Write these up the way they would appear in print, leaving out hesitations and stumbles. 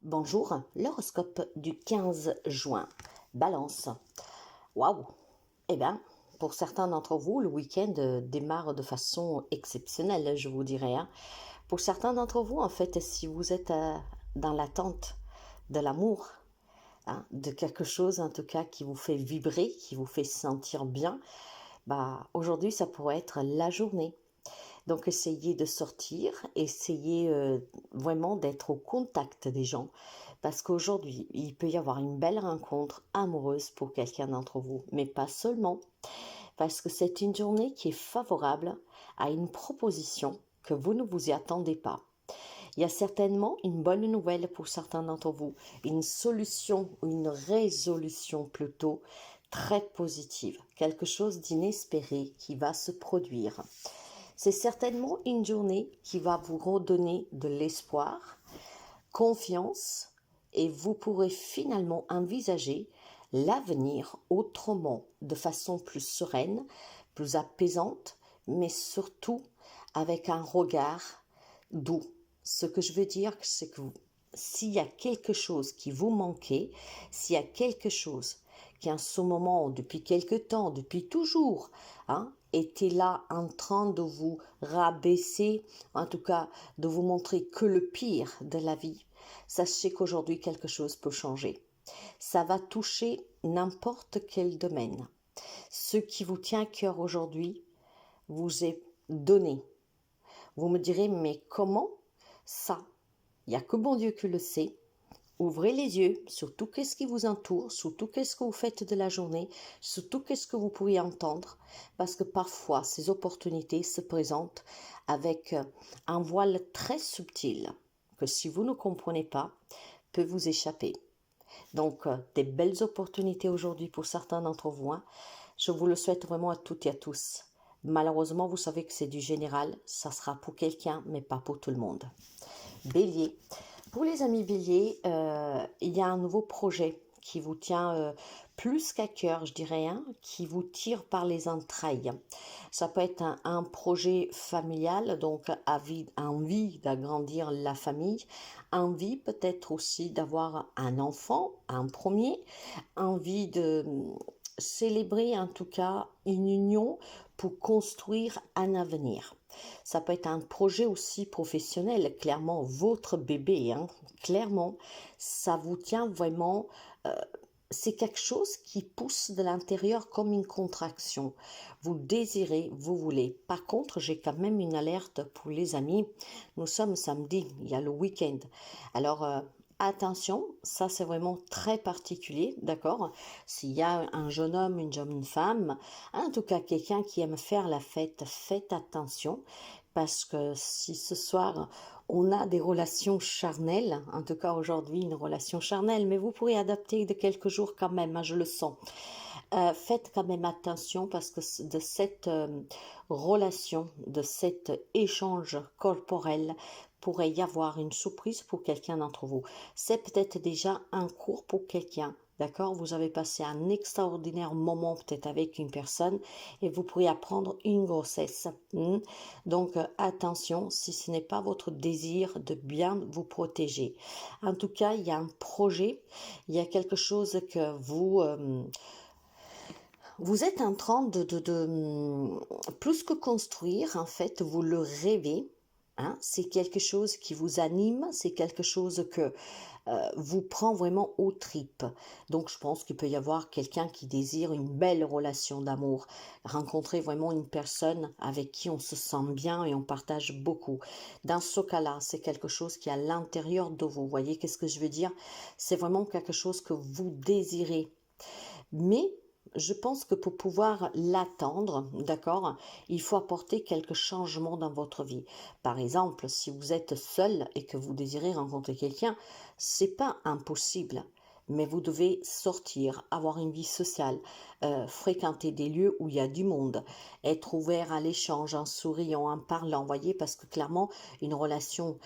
Bonjour, l'horoscope du 15 juin. Balance. Waouh! Eh bien, pour certains d'entre vous, le week-end démarre de façon exceptionnelle, je vous dirais, hein. Pour certains d'entre vous, en fait, si vous êtes dans l'attente de l'amour, hein, de quelque chose en tout cas qui vous fait vibrer, qui vous fait sentir bien, bah aujourd'hui ça pourrait être la journée. Donc essayez de sortir, essayez vraiment d'être au contact des gens, parce qu'aujourd'hui, il peut y avoir une belle rencontre amoureuse pour quelqu'un d'entre vous, mais pas seulement, parce que c'est une journée qui est favorable à une proposition que vous ne vous y attendez pas. Il y a certainement une bonne nouvelle pour certains d'entre vous, une solution ou une résolution plutôt très positive, quelque chose d'inespéré qui va se produire. C'est certainement une journée qui va vous redonner de l'espoir, confiance, et vous pourrez finalement envisager l'avenir autrement, de façon plus sereine, plus apaisante, mais surtout avec un regard doux. Ce que je veux dire, c'est que s'il y a quelque chose qui vous manquait, s'il y a quelque chose qui en ce moment, depuis quelque temps, depuis toujours, hein, était là en train de vous rabaisser, en tout cas de vous montrer que le pire de la vie, sachez qu'aujourd'hui quelque chose peut changer. Ça va toucher n'importe quel domaine. Ce qui vous tient à cœur aujourd'hui vous est donné. Vous me direz, mais comment ça? Il n'y a que bon Dieu qui le sait. Ouvrez les yeux sur tout ce qui vous entoure, sur tout ce que vous faites de la journée, sur tout ce que vous pourriez entendre, parce que parfois ces opportunités se présentent avec un voile très subtil que si vous ne comprenez pas, peut vous échapper. Donc, des belles opportunités aujourd'hui pour certains d'entre vous, hein. Je vous le souhaite vraiment à toutes et à tous. Malheureusement, vous savez que c'est du général, ça sera pour quelqu'un, mais pas pour tout le monde. Bélier. Pour les amis Bélier, il y a un nouveau projet qui vous tient plus qu'à cœur, je dirais, hein, qui vous tire par les entrailles. Ça peut être un projet familial, donc envie d'agrandir la famille, envie peut-être aussi d'avoir un enfant, un premier, envie de célébrer en tout cas une union pour construire un avenir. Ça peut être un projet aussi professionnel, clairement votre bébé, hein, clairement, ça vous tient vraiment, c'est quelque chose qui pousse de l'intérieur comme une contraction. Vous désirez, vous voulez. Par contre, j'ai quand même une alerte pour les amis. Nous sommes samedi, il y a le week-end. Alors, attention, ça c'est vraiment très particulier, d'accord? S'il y a un jeune homme, une jeune femme, en tout cas quelqu'un qui aime faire la fête, faites attention, parce que si ce soir on a des relations charnelles, en tout cas aujourd'hui une relation charnelle, mais vous pourrez adapter de quelques jours quand même, hein, je le sens. Faites quand même attention parce que de cette relation, de cet échange corporel, pourrait y avoir une surprise pour quelqu'un d'entre vous. C'est peut-être déjà un cours pour quelqu'un. D'accord? Vous avez passé un extraordinaire moment peut-être avec une personne et vous pourriez apprendre une grossesse. Donc attention, si ce n'est pas votre désir de bien vous protéger. En tout cas, il y a un projet, il y a quelque chose que vous êtes en train plus que construire, en fait, vous le rêvez. Hein, c'est quelque chose qui vous anime, c'est quelque chose que vous prend vraiment aux tripes. Donc je pense qu'il peut y avoir quelqu'un qui désire une belle relation d'amour, rencontrer vraiment une personne avec qui on se sent bien et on partage beaucoup. Dans ce cas-là, c'est quelque chose qui est à l'intérieur de vous. Vous voyez qu'est-ce que je veux dire? C'est vraiment quelque chose que vous désirez. Mais je pense que pour pouvoir l'attendre, d'accord, il faut apporter quelques changements dans votre vie. Par exemple, si vous êtes seul et que vous désirez rencontrer quelqu'un, c'est pas impossible. Mais vous devez sortir, avoir une vie sociale, fréquenter des lieux où il y a du monde, être ouvert à l'échange, en souriant, en parlant, voyez, parce que clairement, une relation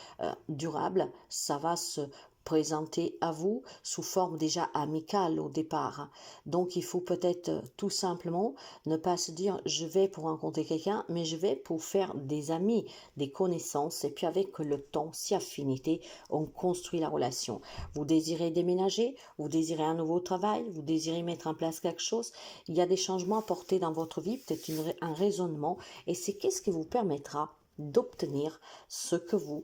durable, ça va se présenté à vous sous forme déjà amicale au départ. Donc il faut peut-être tout simplement ne pas se dire je vais pour rencontrer quelqu'un, mais je vais pour faire des amis, des connaissances, et puis avec le temps, si affinité, on construit la relation. Vous désirez déménager, vous désirez un nouveau travail, vous désirez mettre en place quelque chose, il y a des changements à porter dans votre vie, peut-être un raisonnement, et c'est qu'est-ce qui vous permettra d'obtenir ce que vous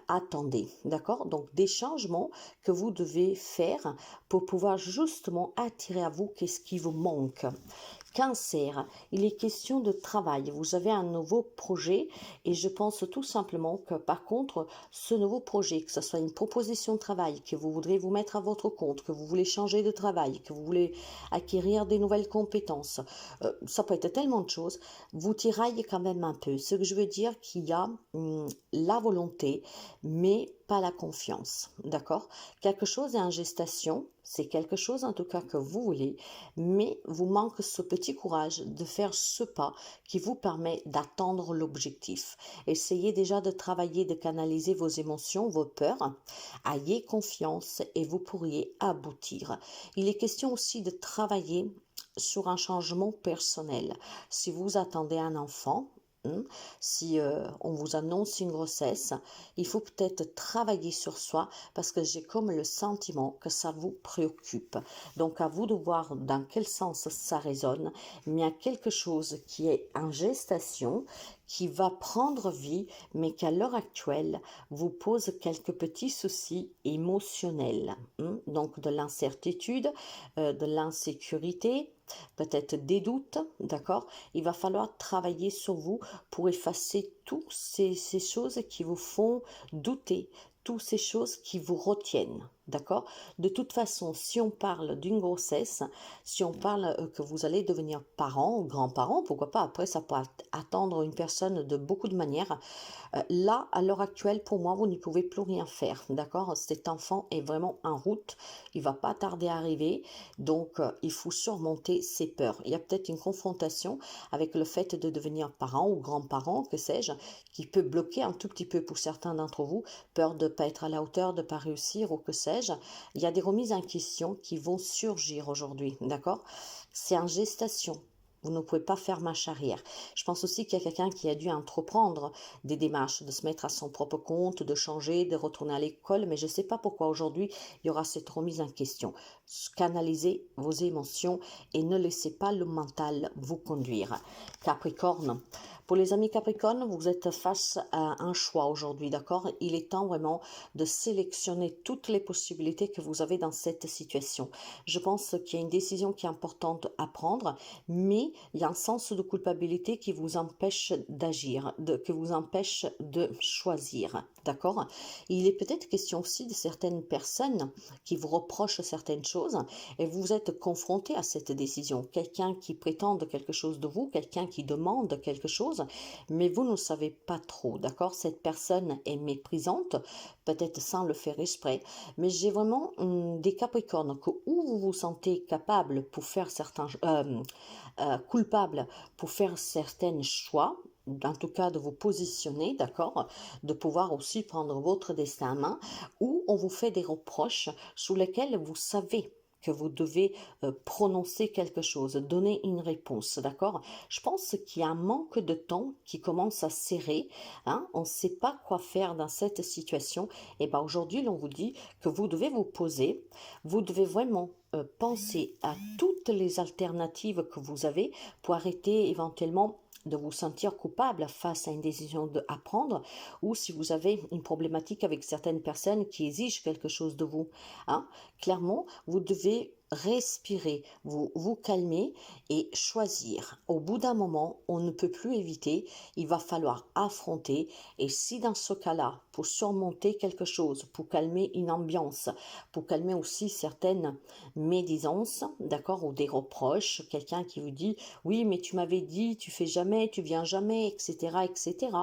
attendez, d'accord? Donc des changements que vous devez faire pour pouvoir justement attirer à vous qu'est-ce qui vous manque. Cancer, il est question de travail. Vous avez un nouveau projet et je pense tout simplement que par contre, ce nouveau projet, que ce soit une proposition de travail, que vous voudrez vous mettre à votre compte, que vous voulez changer de travail, que vous voulez acquérir des nouvelles compétences, ça peut être tellement de choses, vous tiraillez quand même un peu. Ce que je veux dire qu'il y a la volonté, mais pas la confiance, d'accord? Quelque chose est en gestation, c'est quelque chose en tout cas que vous voulez, mais vous manque ce petit courage de faire ce pas qui vous permet d'atteindre l'objectif. Essayez déjà de travailler, de canaliser vos émotions, vos peurs. Ayez confiance et vous pourriez aboutir. Il est question aussi de travailler sur un changement personnel. Si vous attendez un enfant, si on vous annonce une grossesse, il faut peut-être travailler sur soi parce que j'ai comme le sentiment que ça vous préoccupe. Donc à vous de voir dans quel sens ça résonne, mais il y a quelque chose qui est en gestation, qui va prendre vie, mais qu'à l'heure actuelle vous pose quelques petits soucis émotionnels. Donc de l'incertitude, de l'insécurité, peut-être des doutes, d'accord? Il va falloir travailler sur vous pour effacer toutes ces choses qui vous font douter, toutes ces choses qui vous retiennent, d'accord? De toute façon, si on parle d'une grossesse, si on parle que vous allez devenir parent ou grand-parent, pourquoi pas, après ça peut attendre une personne de beaucoup de manières. Là, à l'heure actuelle, pour moi, vous n'y pouvez plus rien faire, d'accord? Cet enfant est vraiment en route, il va pas tarder à arriver, donc il faut surmonter ses peurs. Il y a peut-être une confrontation avec le fait de devenir parent ou grand-parent, que sais-je, qui peut bloquer un tout petit peu pour certains d'entre vous, peur de ne pas être à la hauteur, de ne pas réussir ou que sais-je. Il y a des remises en question qui vont surgir aujourd'hui, d'accord? C'est en gestation. Vous ne pouvez pas faire marche arrière. Je pense aussi qu'il y a quelqu'un qui a dû entreprendre des démarches, de se mettre à son propre compte, de changer, de retourner à l'école, mais je ne sais pas pourquoi aujourd'hui il y aura cette remise en question. Canalisez vos émotions et ne laissez pas le mental vous conduire. Capricorne. Pour les amis Capricorne, vous êtes face à un choix aujourd'hui, d'accord? Il est temps vraiment de sélectionner toutes les possibilités que vous avez dans cette situation. Je pense qu'il y a une décision qui est importante à prendre, mais il y a un sens de culpabilité qui vous empêche d'agir, qui vous empêche de choisir, d'accord? Il est peut-être question aussi de certaines personnes qui vous reprochent certaines choses et vous êtes confronté à cette décision. Quelqu'un qui prétend quelque chose de vous, quelqu'un qui demande quelque chose, mais vous ne savez pas trop, d'accord? Cette personne est méprisante, peut-être sans le faire exprès, mais j'ai vraiment des Capricornes que où vous vous sentez capable pour faire certains coupable pour faire certains choix, en tout cas de vous positionner, d'accord, de pouvoir aussi prendre votre destin en main, ou on vous fait des reproches sur lesquels vous savez que vous devez prononcer quelque chose, donner une réponse, d'accord? Je pense qu'il y a un manque de temps qui commence à serrer, hein? On ne sait pas quoi faire dans cette situation, et bien aujourd'hui, l'on vous dit que vous devez vous poser, vous devez vraiment penser à toutes les alternatives que vous avez pour arrêter éventuellement de vous sentir coupable face à une décision à prendre, ou si vous avez une problématique avec certaines personnes qui exigent quelque chose de vous, hein, clairement, vous devez respirer, vous calmer et choisir. Au bout d'un moment, on ne peut plus éviter, il va falloir affronter, et si dans ce cas-là, pour surmonter quelque chose, pour calmer une ambiance, pour calmer aussi certaines médisances, d'accord, ou des reproches, quelqu'un qui vous dit oui mais tu m'avais dit, tu fais jamais, tu viens jamais, etc., etc.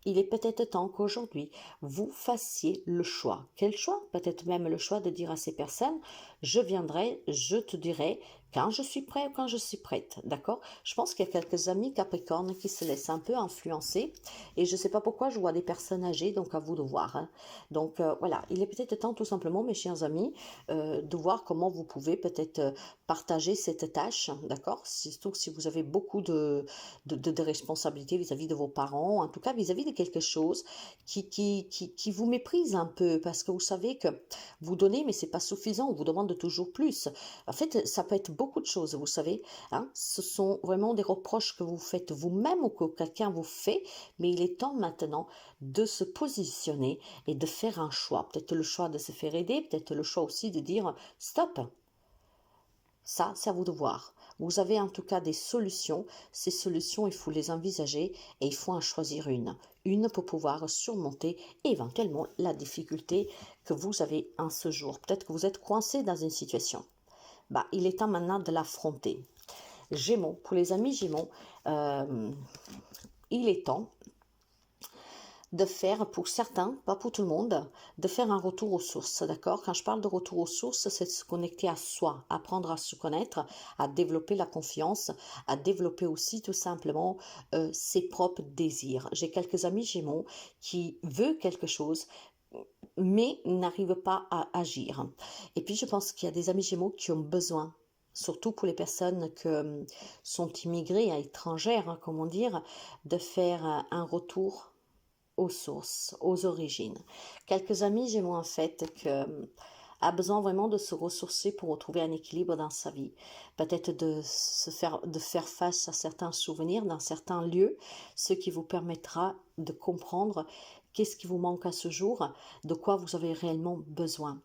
Il est peut-être temps qu'aujourd'hui, vous fassiez le choix. Quel choix? Peut-être même le choix de dire à ces personnes, je viendrai, je te dirai quand je suis prêt ou quand je suis prête, d'accord? Je pense qu'il y a quelques amis Capricorne qui se laissent un peu influencer et je ne sais pas pourquoi je vois des personnes âgées, donc à vous de voir, hein. Donc voilà, il est peut-être temps tout simplement, mes chers amis, de voir comment vous pouvez peut-être partager cette tâche, d'accord? Surtout si vous avez beaucoup de responsabilités vis-à-vis de vos parents, en tout cas vis-à-vis de quelque chose qui vous méprise un peu, parce que vous savez que vous donnez, mais c'est pas suffisant, on vous demande toujours plus. En fait, ça peut être beaucoup de choses, vous savez, hein. Ce sont vraiment des reproches que vous faites vous-même ou que quelqu'un vous fait, mais il est temps maintenant de se positionner et de faire un choix. Peut-être le choix de se faire aider, peut-être le choix aussi de dire stop. Ça, c'est à vous de voir. Vous avez en tout cas des solutions. Ces solutions, il faut les envisager et il faut en choisir une. Une pour pouvoir surmonter éventuellement la difficulté que vous avez en ce jour. Peut-être que vous êtes coincé dans une situation. Bah, il est temps maintenant de l'affronter. Gémeaux, pour les amis Gémeaux, il est temps de faire, pour certains, pas pour tout le monde, de faire un retour aux sources, d'accord? Quand je parle de retour aux sources, c'est de se connecter à soi, apprendre à se connaître, à développer la confiance, à développer aussi tout simplement ses propres désirs. J'ai quelques amis Gémeaux qui veulent quelque chose, mais n'arrivent pas à agir. Et puis je pense qu'il y a des amis Gémeaux qui ont besoin, surtout pour les personnes qui sont immigrées, étrangères, hein, comment dire, de faire un retour aux sources, aux origines. Quelques amis, j'ai moins en fait que a besoin vraiment de se ressourcer pour retrouver un équilibre dans sa vie. Peut-être de faire face à certains souvenirs dans certains lieux, ce qui vous permettra de comprendre qu'est-ce qui vous manque à ce jour, de quoi vous avez réellement besoin.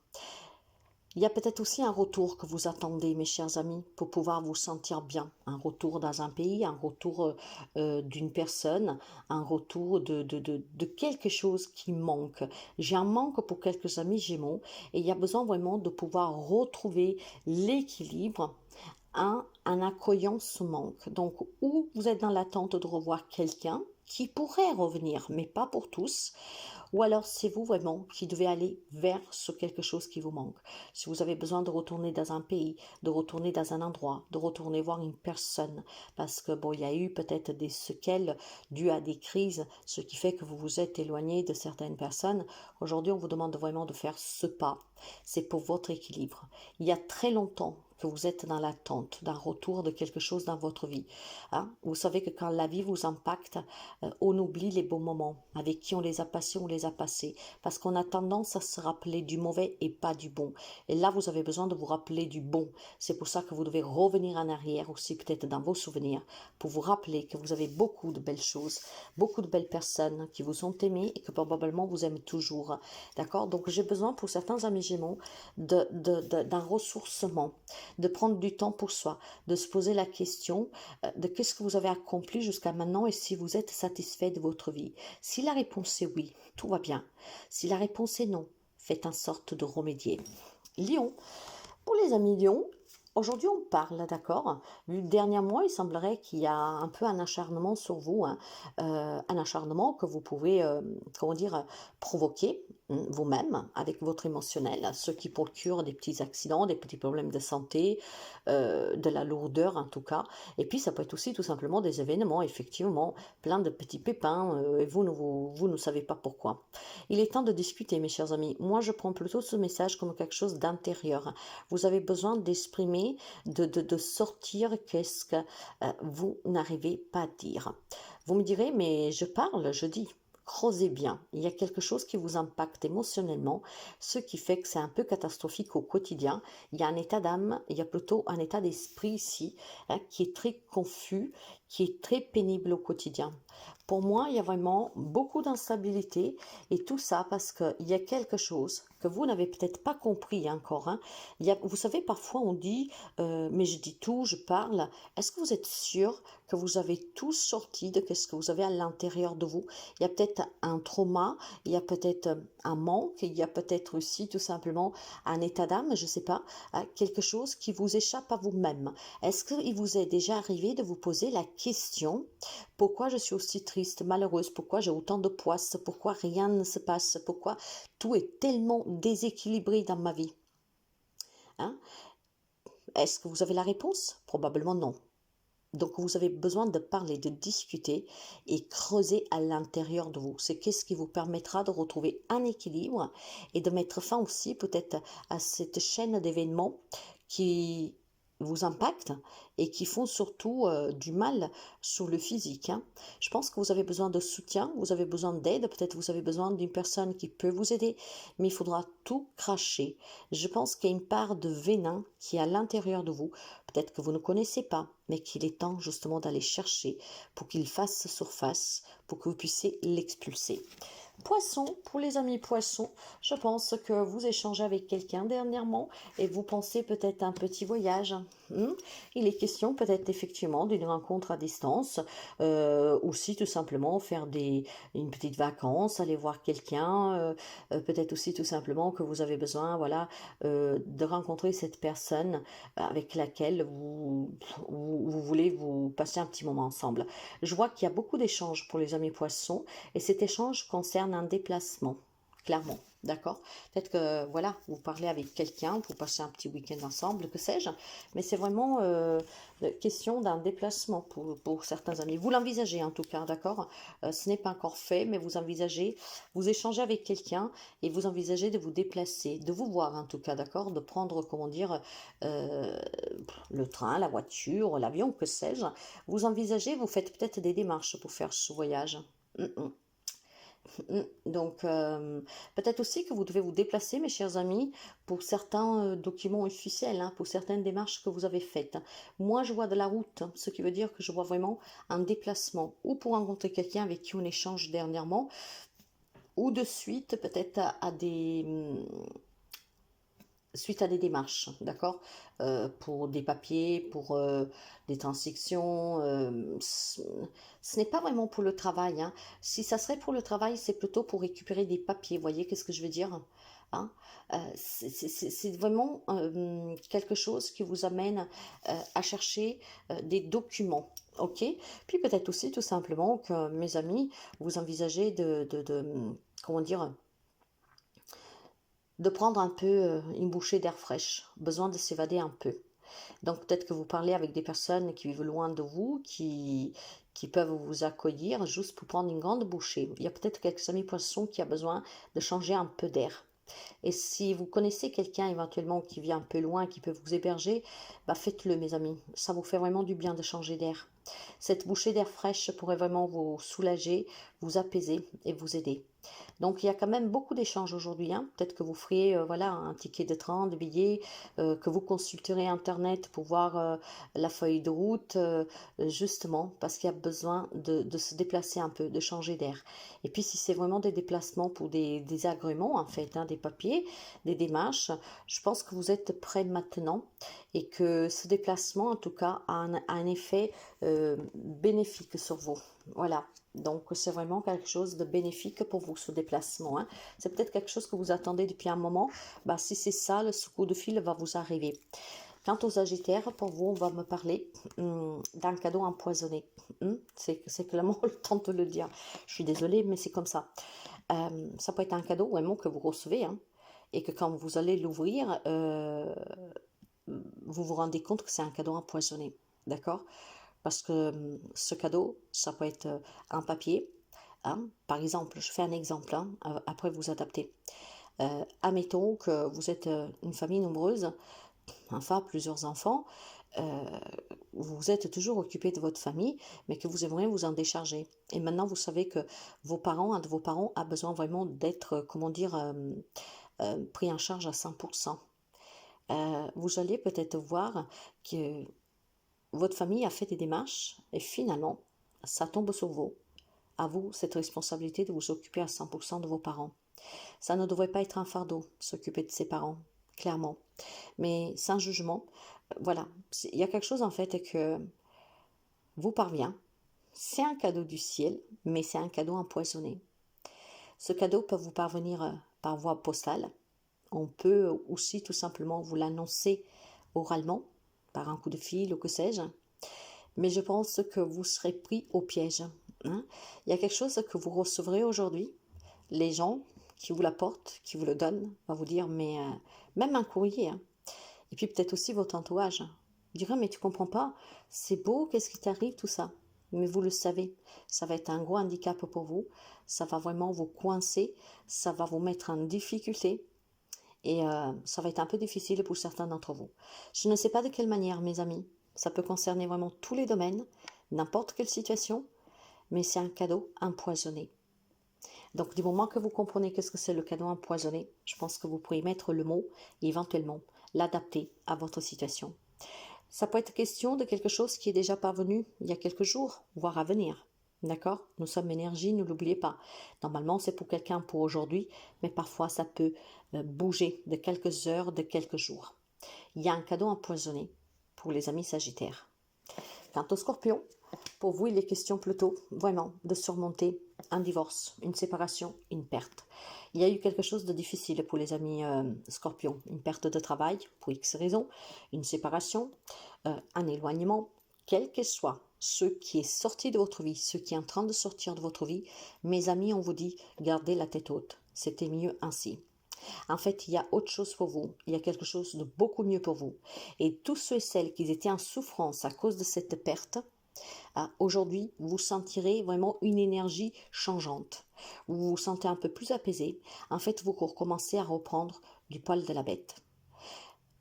Il y a peut-être aussi un retour que vous attendez, mes chers amis, pour pouvoir vous sentir bien. Un retour dans un pays, un retour d'une personne, un retour de quelque chose qui manque. J'ai un manque pour quelques amis Gémeaux et il y a besoin vraiment de pouvoir retrouver l'équilibre en accueillant ce manque. Donc, ou vous êtes dans l'attente de revoir quelqu'un qui pourrait revenir, mais pas pour tous, ou alors c'est vous vraiment qui devez aller vers ce quelque chose qui vous manque. Si vous avez besoin de retourner dans un pays, de retourner dans un endroit, de retourner voir une personne, parce que bon, il y a eu peut-être des séquelles dues à des crises, ce qui fait que vous vous êtes éloigné de certaines personnes. Aujourd'hui, on vous demande vraiment de faire ce pas. C'est pour votre équilibre. Il y a très longtemps que vous êtes dans l'attente d'un retour de quelque chose dans votre vie. Hein? Vous savez que quand la vie vous impacte, on oublie les bons moments, avec qui on les a passés, on les a passés, parce qu'on a tendance à se rappeler du mauvais et pas du bon. Et là, vous avez besoin de vous rappeler du bon. C'est pour ça que vous devez revenir en arrière aussi, peut-être dans vos souvenirs, pour vous rappeler que vous avez beaucoup de belles choses, beaucoup de belles personnes qui vous ont aimé et que probablement vous aimez toujours. D'accord? Donc j'ai besoin pour certains amis Gémeaux d'un ressourcement, de prendre du temps pour soi, de se poser la question de qu'est-ce que vous avez accompli jusqu'à maintenant et si vous êtes satisfait de votre vie. Si la réponse est oui, tout va bien. Si la réponse est non, faites en sorte de remédier. Lion, pour les amis Lion, aujourd'hui on parle, d'accord? Vu le dernier mois, il semblerait qu'il y a un peu un acharnement sur vous, hein, un acharnement que vous pouvez, comment dire, provoquer vous-même avec votre émotionnel, ce qui procure des petits accidents, des petits problèmes de santé, de la lourdeur en tout cas. Et puis ça peut être aussi tout simplement des événements, effectivement, plein de petits pépins, et vous ne savez pas pourquoi. Il est temps de discuter, mes chers amis. Moi, je prends plutôt ce message comme quelque chose d'intérieur. Vous avez besoin d'exprimer, de sortir qu'est-ce que vous n'arrivez pas à dire. Vous me direz, mais je parle, je dis. Creusez bien, il y a quelque chose qui vous impacte émotionnellement, ce qui fait que c'est un peu catastrophique au quotidien. Il y a un état d'âme, il y a plutôt un état d'esprit ici, hein, qui est très confus, qui est très pénible au quotidien. Pour moi, il y a vraiment beaucoup d'instabilité et tout ça parce qu'il y a quelque chose que vous n'avez peut-être pas compris encore, hein. Vous savez, parfois on dit, mais je dis tout, je parle. Est-ce que vous êtes sûr que vous avez tout sorti de ce que vous avez à l'intérieur de vous? Il y a peut-être un trauma, il y a peut-être un manque, il y a peut-être aussi tout simplement un état d'âme, je ne sais pas, quelque chose qui vous échappe à vous-même. Est-ce qu'il vous est déjà arrivé de vous poser la question, pourquoi je suis aussi triste, malheureuse, pourquoi j'ai autant de poisse, pourquoi rien ne se passe, pourquoi tout est tellement déséquilibré dans ma vie, hein? Est-ce que vous avez la réponse? Probablement non. Donc, vous avez besoin de parler, de discuter et creuser à l'intérieur de vous. C'est qu'est-ce qui vous permettra de retrouver un équilibre et de mettre fin aussi peut-être à cette chaîne d'événements qui vous impactent et qui font surtout du mal sur le physique, hein. Je pense que vous avez besoin de soutien, vous avez besoin d'aide, peut-être vous avez besoin d'une personne qui peut vous aider, mais il faudra tout cracher. Je pense qu'il y a une part de venin qui est à l'intérieur de vous, peut-être que vous ne connaissez pas, mais qu'il est temps justement d'aller chercher pour qu'il fasse surface, pour que vous puissiez l'expulser. Poisson, pour les amis poissons, je pense que vous échangez avec quelqu'un dernièrement et vous pensez peut-être à un petit voyage. Il est question peut-être effectivement d'une rencontre à distance, aussi tout simplement faire une petite vacance, aller voir quelqu'un, peut-être aussi tout simplement que vous avez besoin, voilà, de rencontrer cette personne avec laquelle vous voulez vous passer un petit moment ensemble. Je vois qu'il y a beaucoup d'échanges pour les amis poissons et cet échange concerne un déplacement, clairement, d'accord? Peut-être que, voilà, vous parlez avec quelqu'un, vous passez un petit week-end ensemble, que sais-je, mais c'est vraiment question d'un déplacement pour certains amis. Vous l'envisagez en tout cas, d'accord? Ce n'est pas encore fait, mais vous envisagez, vous échangez avec quelqu'un et vous envisagez de vous déplacer, de vous voir en tout cas, d'accord? De prendre, comment dire, euh, le train, la voiture, l'avion, que sais-je. Vous envisagez, vous faites peut-être des démarches pour faire ce voyage. Mm, mm. Donc, peut-être aussi que vous devez vous déplacer, mes chers amis, pour certains documents officiels, hein, pour certaines démarches que vous avez faites. Moi, je vois de la route, ce qui veut dire que je vois vraiment un déplacement, ou pour rencontrer quelqu'un avec qui on échange dernièrement, ou de suite, peut-être suite à des démarches, d'accord, pour des papiers, pour des transactions. Ce n'est pas vraiment pour le travail, hein. Si ça serait pour le travail, c'est plutôt pour récupérer des papiers. Vous voyez, qu'est-ce que je veux dire, hein? C'est vraiment quelque chose qui vous amène à chercher des documents. Ok. Puis peut-être aussi tout simplement que mes amis, vous envisagez comment dire, de prendre un peu une bouchée d'air fraîche, besoin de s'évader un peu. Donc peut-être que vous parlez avec des personnes qui vivent loin de vous, qui peuvent vous accueillir juste pour prendre une grande bouchée. Il y a peut-être quelques amis poissons qui a besoin de changer un peu d'air. Et si vous connaissez quelqu'un éventuellement qui vit un peu loin, qui peut vous héberger, bah faites-le mes amis. Ça vous fait vraiment du bien de changer d'air. Cette bouchée d'air fraîche pourrait vraiment vous soulager, vous apaiser et vous aider. Donc il y a quand même beaucoup d'échanges aujourd'hui, hein. Peut-être que vous feriez voilà, un ticket de train, de billets, que vous consulterez Internet pour voir la feuille de route, justement parce qu'il y a besoin de se déplacer un peu, de changer d'air. Et puis si c'est vraiment des déplacements pour des agréments, en fait, hein, des papiers, des démarches, je pense que vous êtes prêts maintenant et que ce déplacement, en tout cas, a un effet bénéfique sur vous. Voilà. Donc, c'est vraiment quelque chose de bénéfique pour vous, ce déplacement, hein. C'est peut-être quelque chose que vous attendez depuis un moment. Bah, si c'est ça, ce coup de fil va vous arriver. Quant aux Sagittaires, pour vous, on va me parler d'un cadeau empoisonné. C'est clairement le temps de le dire. Je suis désolée, mais c'est comme ça. Ça peut être un cadeau vraiment que vous recevez, hein, et que quand vous allez l'ouvrir, vous vous rendez compte que c'est un cadeau empoisonné. D'accord? Parce que ce cadeau, ça peut être un papier, hein. Par exemple, je fais un exemple, hein, après vous adaptez. Admettons que vous êtes une famille nombreuse, enfin plusieurs enfants, euh, vous êtes toujours occupé de votre famille, mais que vous aimeriez vous en décharger. Et maintenant, vous savez que un de vos parents a besoin vraiment d'être, comment dire, pris en charge à 100%. Vous allez peut-être voir que votre famille a fait des démarches et finalement, ça tombe sur vous. À vous cette responsabilité de vous occuper à 100% de vos parents. Ça ne devrait pas être un fardeau, s'occuper de ses parents, clairement. Mais sans jugement, voilà. Il y a quelque chose en fait que vous parvient. C'est un cadeau du ciel, mais c'est un cadeau empoisonné. Ce cadeau peut vous parvenir par voie postale. On peut aussi tout simplement vous l'annoncer oralement, par un coup de fil ou que sais-je. Mais je pense que vous serez pris au piège, hein. Il y a quelque chose que vous recevrez aujourd'hui. Les gens qui vous l'apportent, qui vous le donnent, vont vous dire, mais même un courrier, hein, Et puis peut-être aussi votre entourage. Vous direz, mais tu comprends pas, c'est beau, qu'est-ce qui t'arrive, tout ça. Mais vous le savez, ça va être un gros handicap pour vous, ça va vraiment vous coincer, ça va vous mettre en difficulté et ça va être un peu difficile pour certains d'entre vous. Je ne sais pas de quelle manière, mes amis, ça peut concerner vraiment tous les domaines, n'importe quelle situation, mais c'est un cadeau empoisonné. Donc, du moment que vous comprenez qu'est-ce que c'est le cadeau empoisonné, je pense que vous pourrez mettre le mot et éventuellement l'adapter à votre situation. Ça peut être question de quelque chose qui est déjà parvenu il y a quelques jours, voire à venir. D'accord? Nous sommes énergie, ne l'oubliez pas. Normalement, c'est pour quelqu'un pour aujourd'hui, mais parfois ça peut bouger de quelques heures, de quelques jours. Il y a un cadeau empoisonné pour les amis sagittaires. Quant au scorpion, pour vous, il est question plutôt vraiment de surmonter un divorce, une séparation, une perte. Il y a eu quelque chose de difficile pour les amis scorpions, une perte de travail pour X raisons, une séparation, un éloignement, quel que soit ce qui est sorti de votre vie, ce qui est en train de sortir de votre vie, mes amis, on vous dit, gardez la tête haute, c'était mieux ainsi. En fait, il y a autre chose pour vous, il y a quelque chose de beaucoup mieux pour vous. Et tous ceux et celles qui étaient en souffrance à cause de cette perte, aujourd'hui, vous sentirez vraiment une énergie changeante. Vous vous sentez un peu plus apaisé. En fait, vous recommencez à reprendre du poil de la bête.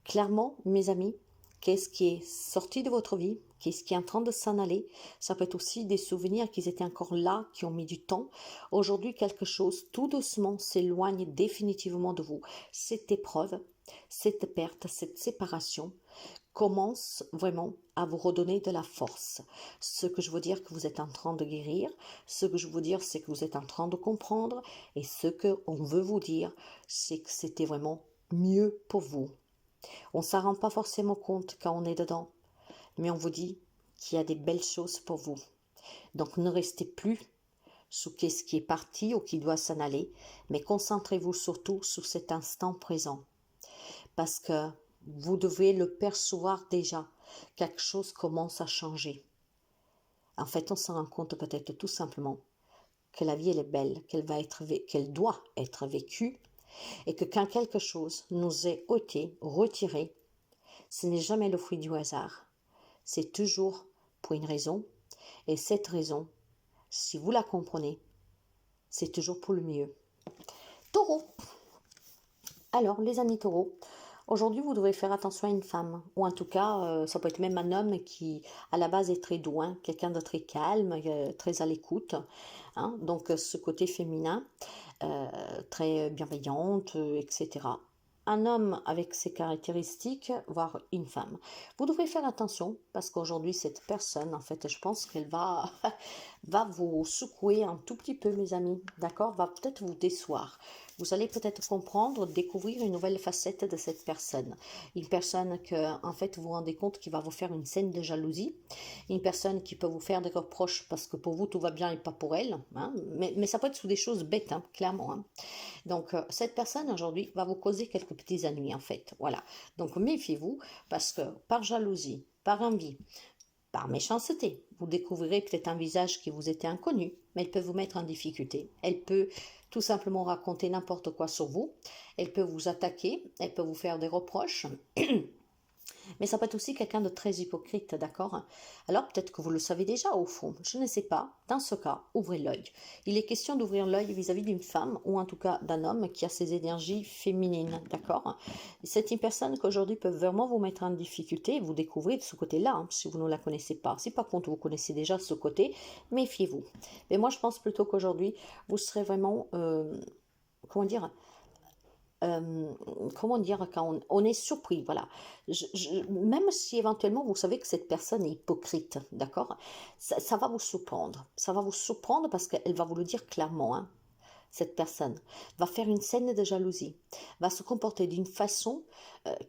Clairement, mes amis, qu'est-ce qui est sorti de votre vie? Qu'est-ce qui est en train de s'en aller? Ça peut être aussi des souvenirs qui étaient encore là, qui ont mis du temps. Aujourd'hui, quelque chose, tout doucement, s'éloigne définitivement de vous. Cette épreuve, cette perte, cette séparation commence vraiment à vous redonner de la force. Ce que je veux dire que vous êtes en train de guérir, ce que je veux dire c'est que vous êtes en train de comprendre et ce qu'on veut vous dire c'est que c'était vraiment mieux pour vous. On ne s'en rend pas forcément compte quand on est dedans, mais on vous dit qu'il y a des belles choses pour vous. Donc ne restez plus sur qu'est-ce qui est parti ou qui doit s'en aller, mais concentrez-vous surtout sur cet instant présent. Parce que vous devez le percevoir déjà. Quelque chose commence à changer. En fait, on se rend compte peut-être tout simplement que la vie, elle est belle, qu'elle doit être vécue, et que quand quelque chose nous est ôté, retiré, ce n'est jamais le fruit du hasard. C'est toujours pour une raison, et cette raison, si vous la comprenez, c'est toujours pour le mieux. Taureau. Alors, les amis taureaux, aujourd'hui, vous devrez faire attention à une femme, ou en tout cas, ça peut être même un homme qui, à la base, est très doux, quelqu'un de très calme, très à l'écoute. Donc, ce côté féminin, très bienveillante, etc. Un homme avec ses caractéristiques, voire une femme. Vous devrez faire attention parce qu'aujourd'hui, cette personne, en fait, je pense qu'elle va, va vous secouer un tout petit peu, mes amis, d'accord? Va peut-être vous décevoir. Vous allez peut-être comprendre, découvrir une nouvelle facette de cette personne. Une personne que, en fait, vous vous rendez compte qui va vous faire une scène de jalousie. Une personne qui peut vous faire des reproches parce que pour vous, tout va bien et pas pour elle. Mais ça peut être sous des choses bêtes, clairement. Donc, cette personne, aujourd'hui, va vous causer quelques petits ennuis, en fait. Voilà. Donc, méfiez-vous parce que par jalousie, par envie, par méchanceté, vous découvrirez peut-être un visage qui vous était inconnu, mais elle peut vous mettre en difficulté. Elle peut tout simplement raconter n'importe quoi sur vous. Elle peut vous attaquer, elle peut vous faire des reproches. Mais ça peut être aussi quelqu'un de très hypocrite, d'accord? Alors peut-être que vous le savez déjà au fond, je ne sais pas. Dans ce cas, ouvrez l'œil. Il est question d'ouvrir l'œil vis-à-vis d'une femme ou en tout cas d'un homme qui a ses énergies féminines, d'accord? C'est une personne qu'aujourd'hui peut vraiment vous mettre en difficulté. Vous découvrez de ce côté-là, si vous ne la connaissez pas. Si par contre vous connaissez déjà ce côté, méfiez-vous. Mais moi je pense plutôt qu'aujourd'hui, vous serez vraiment, comment dire, quand on est surpris, voilà. Même si éventuellement vous savez que cette personne est hypocrite, d'accord, ça va vous surprendre. Ça va vous surprendre parce qu'elle va vous le dire clairement, cette personne va faire une scène de jalousie, va se comporter d'une façon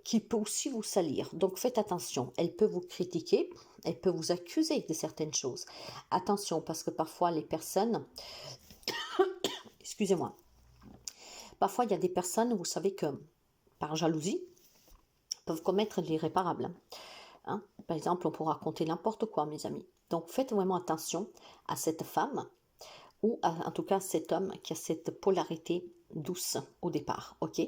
qui peut aussi vous salir. Donc faites attention, elle peut vous critiquer, elle peut vous accuser de certaines choses. Attention, parce que parfois les personnes, excusez-moi, parfois il y a des personnes, vous savez que par jalousie, peuvent commettre l'irréparable. Par exemple, on pourra raconter n'importe quoi, mes amis. Donc faites vraiment attention à cette femme ou en tout cas cet homme qui a cette polarité douce au départ, ok?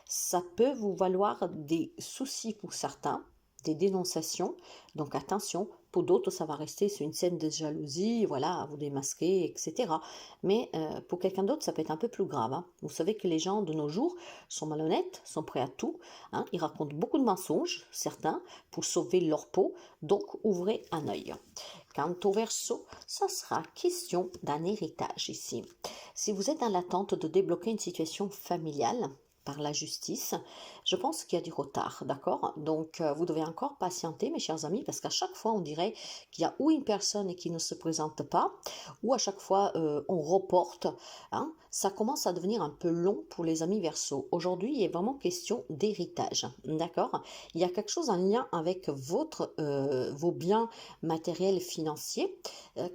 Ça peut vous valoir des soucis pour certains, des dénonciations, donc attention, pour d'autres ça va rester sur une scène de jalousie, voilà, à vous démasquer, etc. Mais pour quelqu'un d'autre ça peut être un peu plus grave, hein. Vous savez que les gens de nos jours sont malhonnêtes, sont prêts à tout, hein. Ils racontent beaucoup de mensonges, certains, pour sauver leur peau, donc ouvrez un œil. Quant au Verseau, ça sera question d'un héritage ici. Si vous êtes dans l'attente de débloquer une situation familiale par la justice, je pense qu'il y a du retard, d'accord? Donc, vous devez encore patienter, mes chers amis, parce qu'à chaque fois, on dirait qu'il y a ou une personne qui ne se présente pas, ou à chaque fois, on reporte, hein. Ça commence à devenir un peu long pour les amis Verseau. Aujourd'hui, il est vraiment question d'héritage, d'accord? Il y a quelque chose en lien avec vos biens matériels financiers,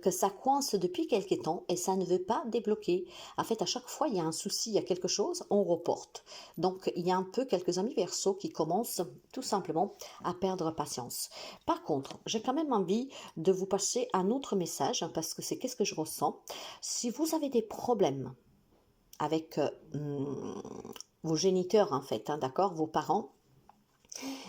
que ça coince depuis quelque temps et ça ne veut pas débloquer. En fait, à chaque fois, il y a un souci, il y a quelque chose, on reporte. Donc, il y a un peu quelques amis Verseau qui commencent tout simplement à perdre patience. Par contre, j'ai quand même envie de vous passer un autre message, hein, parce que c'est qu'est-ce que je ressens. Si vous avez des problèmes avec vos géniteurs, en fait, hein, d'accord, vos parents,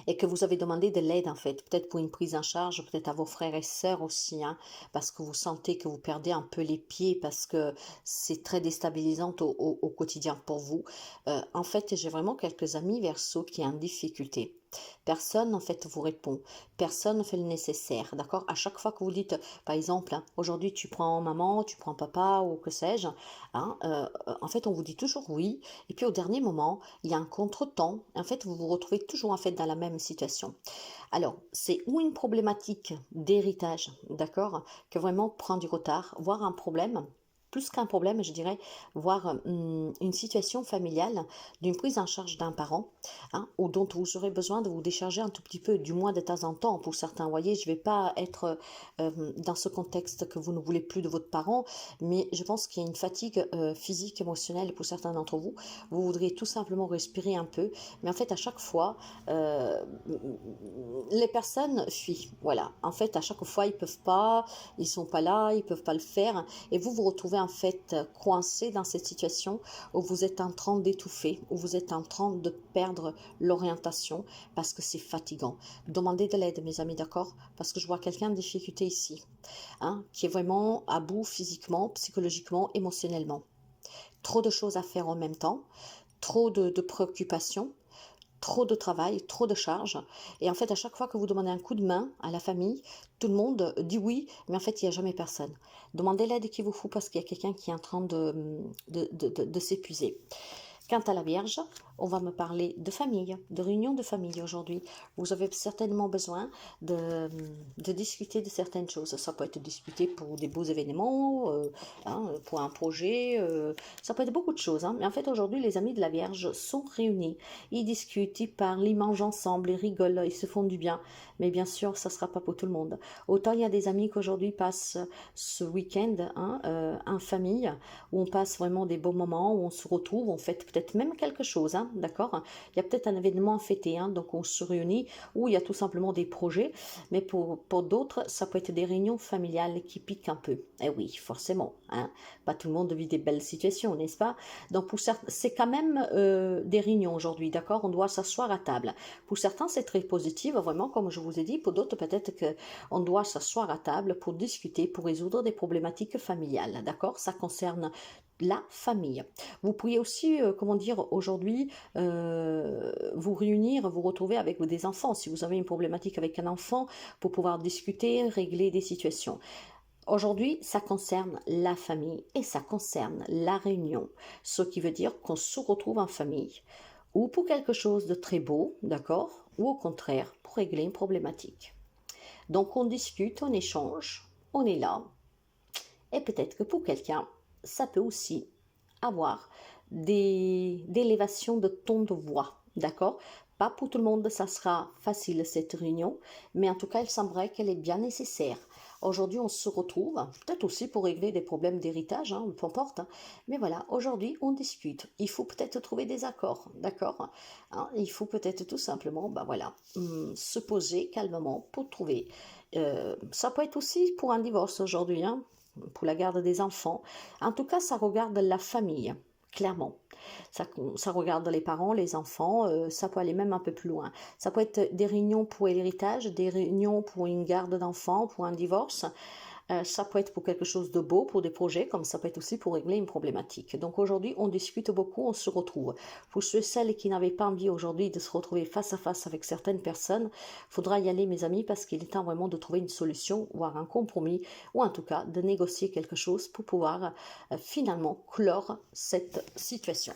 et que vous avez demandé de l'aide en fait, peut-être pour une prise en charge, peut-être à vos frères et sœurs aussi, hein, parce que vous sentez que vous perdez un peu les pieds, parce que c'est très déstabilisant au quotidien pour vous. En fait, j'ai vraiment quelques amis Verseau qui sont en difficulté. Personne en fait vous répond, personne ne fait le nécessaire, d'accord? À chaque fois que vous dites, par exemple, hein, aujourd'hui tu prends maman, tu prends papa ou que sais-je, hein, en fait on vous dit toujours oui, et puis au dernier moment, il y a un contretemps, en fait vous vous retrouvez toujours en fait dans la même situation. Alors, c'est ou une problématique d'héritage, d'accord, que vraiment prend du retard, voire un problème, plus qu'un problème, je dirais, voire une situation familiale d'une prise en charge d'un parent, hein, ou dont vous aurez besoin de vous décharger un tout petit peu, du moins de temps en temps, pour certains. Vous voyez, je ne vais pas être dans ce contexte que vous ne voulez plus de votre parent, mais je pense qu'il y a une fatigue physique, émotionnelle pour certains d'entre vous. Vous voudriez tout simplement respirer un peu, mais en fait, à chaque fois, les personnes fuient. Voilà. En fait, à chaque fois, ils peuvent pas, ils sont pas là, ils peuvent pas le faire, et vous vous retrouvez en fait coincé dans cette situation où vous êtes en train d'étouffer, où vous êtes en train de perdre l'orientation parce que c'est fatigant. Demandez de l'aide, mes amis, d'accord? Parce que je vois quelqu'un en difficulté ici, hein, qui est vraiment à bout physiquement, psychologiquement, émotionnellement. Trop de choses à faire en même temps, trop de préoccupations, trop de travail, trop de charges. Et en fait, à chaque fois que vous demandez un coup de main à la famille, tout le monde dit oui, mais en fait, il n'y a jamais personne. Demandez l'aide qu'il vous faut parce qu'il y a quelqu'un qui est en train de s'épuiser. Quant à la Vierge, on va me parler de famille, de réunion de famille aujourd'hui. Vous avez certainement besoin de discuter de certaines choses. Ça peut être discuté pour des beaux événements, hein, pour un projet, ça peut être beaucoup de choses, hein. Mais en fait, aujourd'hui, les amis de la Vierge sont réunis. Ils discutent, ils parlent, ils mangent ensemble, ils rigolent, ils se font du bien. Mais bien sûr, ça ne sera pas pour tout le monde. Autant il y a des amis qu'aujourd'hui passent ce week-end, hein, en famille, où on passe vraiment des beaux moments, où on se retrouve, on fait peut-être même quelque chose, hein, d'accord? Il y a peut-être un événement à fêter, hein, donc on se réunit, ou il y a tout simplement des projets, mais pour d'autres, ça peut être des réunions familiales qui piquent un peu. Eh oui, forcément, hein, pas tout le monde vit des belles situations, n'est-ce pas? Donc pour certains, c'est quand même des réunions aujourd'hui, d'accord? On doit s'asseoir à table. Pour certains, c'est très positif, vraiment, comme je vous ai dit. Pour d'autres, peut-être qu'on doit s'asseoir à table pour discuter, pour résoudre des problématiques familiales, d'accord? Ça concerne la famille. Vous pourriez aussi, comment dire, aujourd'hui, vous réunir, vous retrouver avec des enfants. Si vous avez une problématique avec un enfant, pour pouvoir discuter, régler des situations. Aujourd'hui, ça concerne la famille et ça concerne la réunion, ce qui veut dire qu'on se retrouve en famille ou pour quelque chose de très beau, d'accord, ou au contraire, pour régler une problématique. Donc on discute, on échange, on est là, et peut-être que pour quelqu'un, ça peut aussi avoir des élévations de ton de voix, d'accord? Pas pour tout le monde, ça sera facile cette réunion, mais en tout cas, il semblerait qu'elle est bien nécessaire. Aujourd'hui, on se retrouve, peut-être aussi pour régler des problèmes d'héritage, hein, peu importe, hein. Mais voilà, aujourd'hui, on discute. Il faut peut-être trouver des accords, d'accord, hein, il faut peut-être tout simplement, ben voilà, se poser calmement pour trouver. Ça peut être aussi pour un divorce aujourd'hui, hein, pour la garde des enfants. En tout cas, ça regarde la famille. clairement. Ça regarde les parents, les enfants, ça peut aller même un peu plus loin. Ça peut être des réunions pour l'héritage, des réunions pour une garde d'enfants, pour un divorce. Ça peut être pour quelque chose de beau, pour des projets, comme ça peut être aussi pour régler une problématique. Donc aujourd'hui, on discute beaucoup, on se retrouve. Pour ceux et celles qui n'avaient pas envie aujourd'hui de se retrouver face à face avec certaines personnes, il faudra y aller, mes amis, parce qu'il est temps vraiment de trouver une solution, voire un compromis, ou en tout cas de négocier quelque chose pour pouvoir finalement clore cette situation.